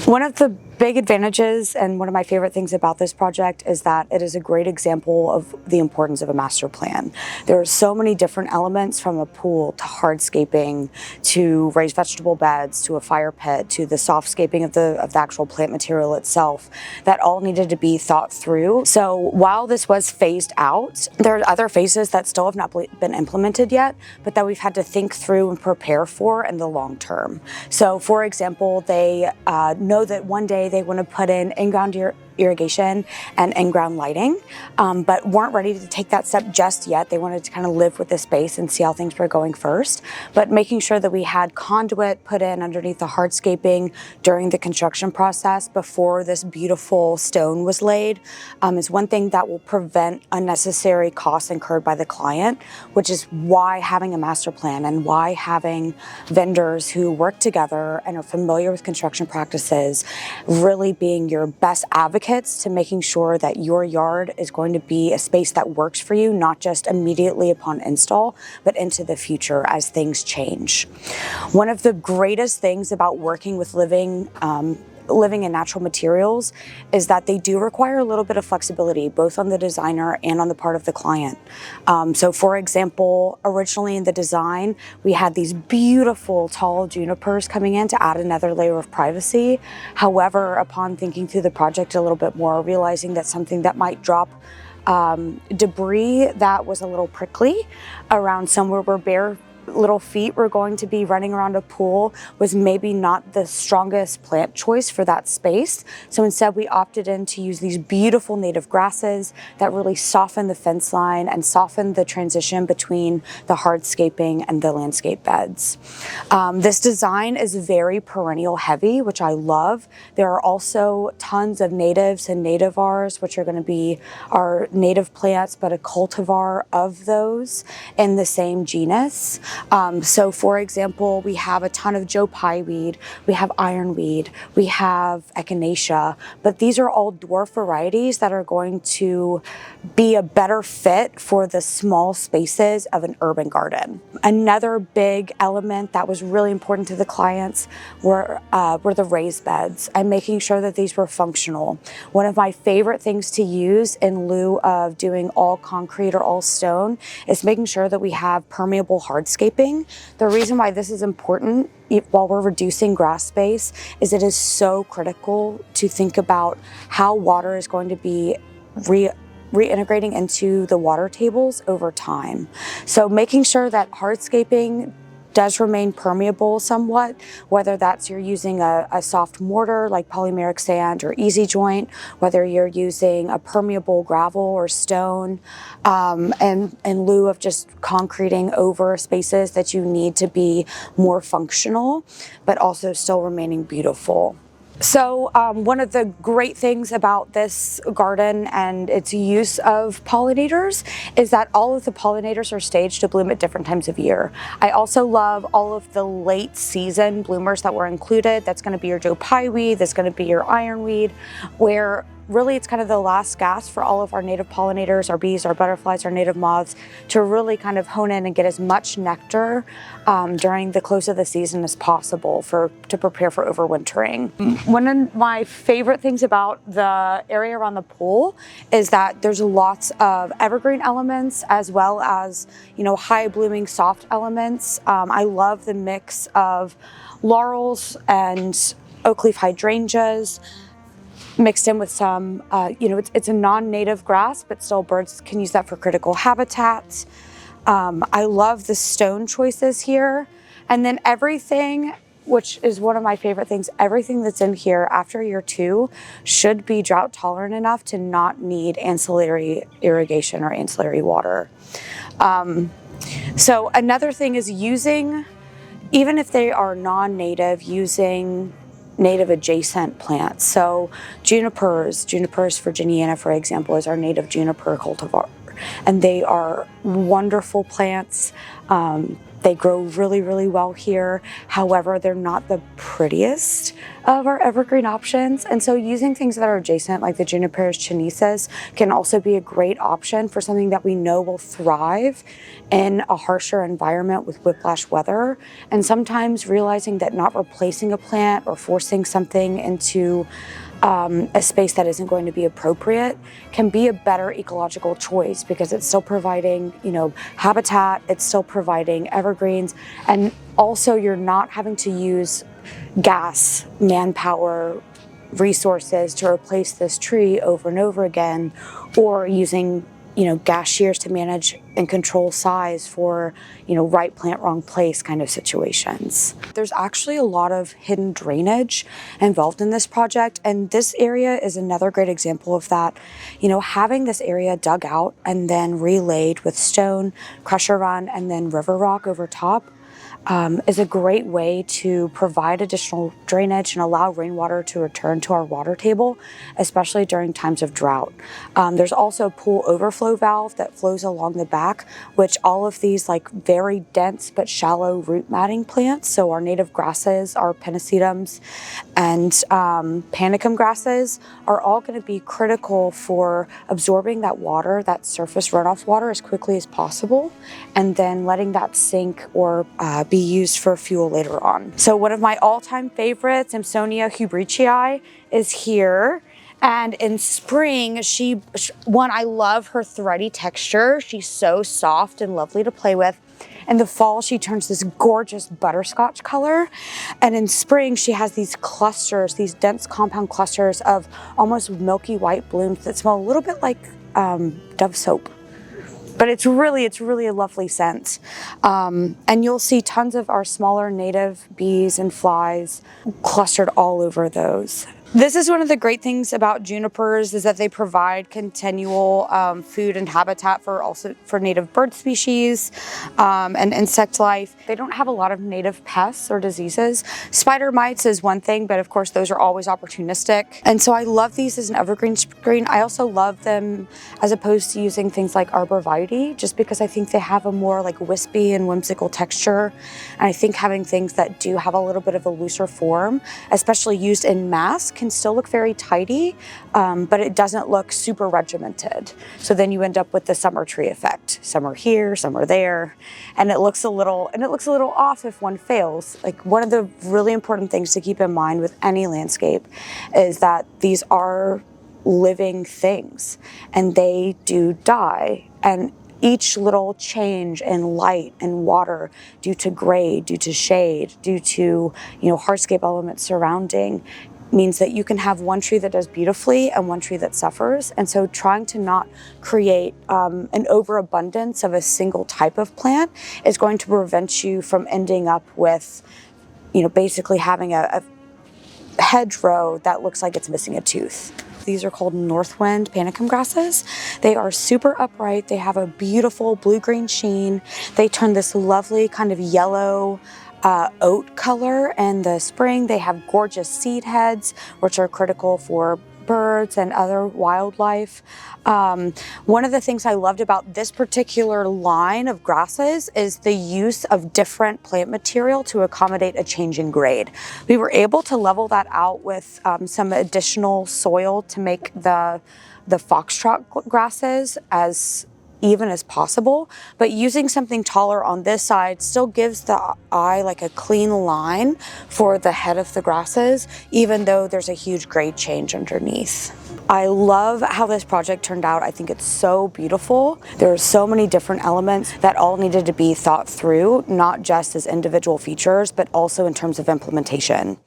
One of the big advantages and one of my favorite things about this project is that it is a great example of the importance of a master plan. There are so many different elements, from a pool to hardscaping to raised vegetable beds to a fire pit to the softscaping of the actual plant material itself, that all needed to be thought through. So while this was phased out, there are other phases that still have not been implemented yet, but that we've had to think through and prepare for in the long term. So for example, they know that one day they want to put in-ground irrigation and in-ground lighting, but weren't ready to take that step just yet. They wanted to kind of live with the space and see how things were going first, but making sure that we had conduit put in underneath the hardscaping during the construction process before this beautiful stone was laid is one thing that will prevent unnecessary costs incurred by the client, which is why having a master plan and why having vendors who work together and are familiar with construction practices really being your best advocates to making sure that your yard is going to be a space that works for you, not just immediately upon install, but into the future as things change. One of the greatest things about working with living in natural materials is that they do require a little bit of flexibility, both on the designer and on the part of the client. So for example, originally in the design, we had these beautiful tall junipers coming in to add another layer of privacy. However, upon thinking through the project a little bit more, realizing that something that might drop debris that was a little prickly around somewhere where bare little feet were going to be running around a pool was maybe not the strongest plant choice for that space. So instead we opted in to use these beautiful native grasses that really soften the fence line and soften the transition between the hardscaping and the landscape beds. This design is very perennial heavy, which I love. There are also tons of natives and nativars, which are going to be our native plants, but a cultivar of those in the same genus. So for example, we have a ton of Joe Pye weed, we have ironweed, we have echinacea, but these are all dwarf varieties that are going to be a better fit for the small spaces of an urban garden. Another big element that was really important to the clients were the raised beds and making sure that these were functional. One of my favorite things to use in lieu of doing all concrete or all stone is making sure that we have permeable hardscaping. The reason why this is important while we're reducing grass space is it is so critical to think about how water is going to be reintegrating into the water tables over time. So making sure that hardscaping does remain permeable somewhat, whether that's you're using a soft mortar like polymeric sand or easy joint, whether you're using a permeable gravel or stone, and in lieu of just concreting over spaces that you need to be more functional, but also still remaining beautiful. So one of the great things about this garden and its use of pollinators is that all of the pollinators are staged to bloom at different times of year. I also love all of the late season bloomers that were included. That's going to be your Joe Pye weed, that's going to be your ironweed, where really it's kind of the last gasp for all of our native pollinators, our bees, our butterflies, our native moths, to really kind of hone in and get as much nectar during the close of the season as possible to prepare for overwintering. One of my favorite things about the area around the pool is that there's lots of evergreen elements as well as, high blooming soft elements. I love the mix of laurels and oak leaf hydrangeas mixed in with some, it's a non-native grass, but still birds can use that for critical habitats. I love the stone choices here. And then everything, which is one of my favorite things, everything that's in here after year 2 should be drought tolerant enough to not need ancillary irrigation or ancillary water. So another thing is using, even if they are non-native, using native adjacent plants. So junipers virginiana, for example, is our native juniper cultivar. And they are wonderful plants. They grow really, really well here. However, they're not the prettiest of our evergreen options. And so using things that are adjacent, like the junipers, chineses, can also be a great option for something that we know will thrive in a harsher environment with whiplash weather. And sometimes realizing that not replacing a plant or forcing something into a space that isn't going to be appropriate can be a better ecological choice, because it's still providing, habitat, it's still providing evergreens, and also you're not having to use gas, manpower, resources to replace this tree over and over again, or using gas shears to manage and control size for, right plant, wrong place kind of situations. There's actually a lot of hidden drainage involved in this project, and this area is another great example of that. Having this area dug out and then relayed with stone, crusher run, and then river rock over top is a great way to provide additional drainage and allow rainwater to return to our water table, especially during times of drought. There's also a pool overflow valve that flows along the back, which all of these very dense but shallow root matting plants, so our native grasses, our pennisetums, and panicum grasses, are all going to be critical for absorbing that water, that surface runoff water, as quickly as possible, and then letting that sink or be used for fuel later on. So one of my all-time favorites, Imsonia hubrichii, is here. And in spring, I love her thready texture. She's so soft and lovely to play with. In the fall, she turns this gorgeous butterscotch color. And in spring, she has these clusters, these dense compound clusters of almost milky white blooms that smell a little bit like Dove soap. But it's really a lovely scent. And you'll see tons of our smaller native bees and flies clustered all over those. This is one of the great things about junipers, is that they provide continual food and habitat for native bird species and insect life. They don't have a lot of native pests or diseases. Spider mites is one thing, but of course those are always opportunistic. And so I love these as an evergreen screen. I also love them as opposed to using things like arborvitae, just because I think they have a more wispy and whimsical texture. And I think having things that do have a little bit of a looser form, especially used in mass, can still look very tidy, but it doesn't look super regimented. So then you end up with the summer tree effect. Some are here, some are there, and it looks a little off if one fails. One of the really important things to keep in mind with any landscape is that these are living things and they do die, and each little change in light and water due to grade, due to shade, due to hardscape elements surrounding, means that you can have one tree that does beautifully and one tree that suffers. And so trying to not create an overabundance of a single type of plant is going to prevent you from ending up with, basically having a hedgerow that looks like it's missing a tooth. These are called Northwind panicum grasses. They are super upright. They have a beautiful blue-green sheen. They turn this lovely kind of yellow oat color in the spring. They have gorgeous seed heads, which are critical for birds and other wildlife. One of the things I loved about this particular line of grasses is the use of different plant material to accommodate a change in grade. We were able to level that out with some additional soil to make the foxtrot grasses as even as possible, but using something taller on this side still gives the eye a clean line for the head of the grasses, even though there's a huge grade change underneath. I love how this project turned out. I think it's so beautiful. There are so many different elements that all needed to be thought through, not just as individual features, but also in terms of implementation.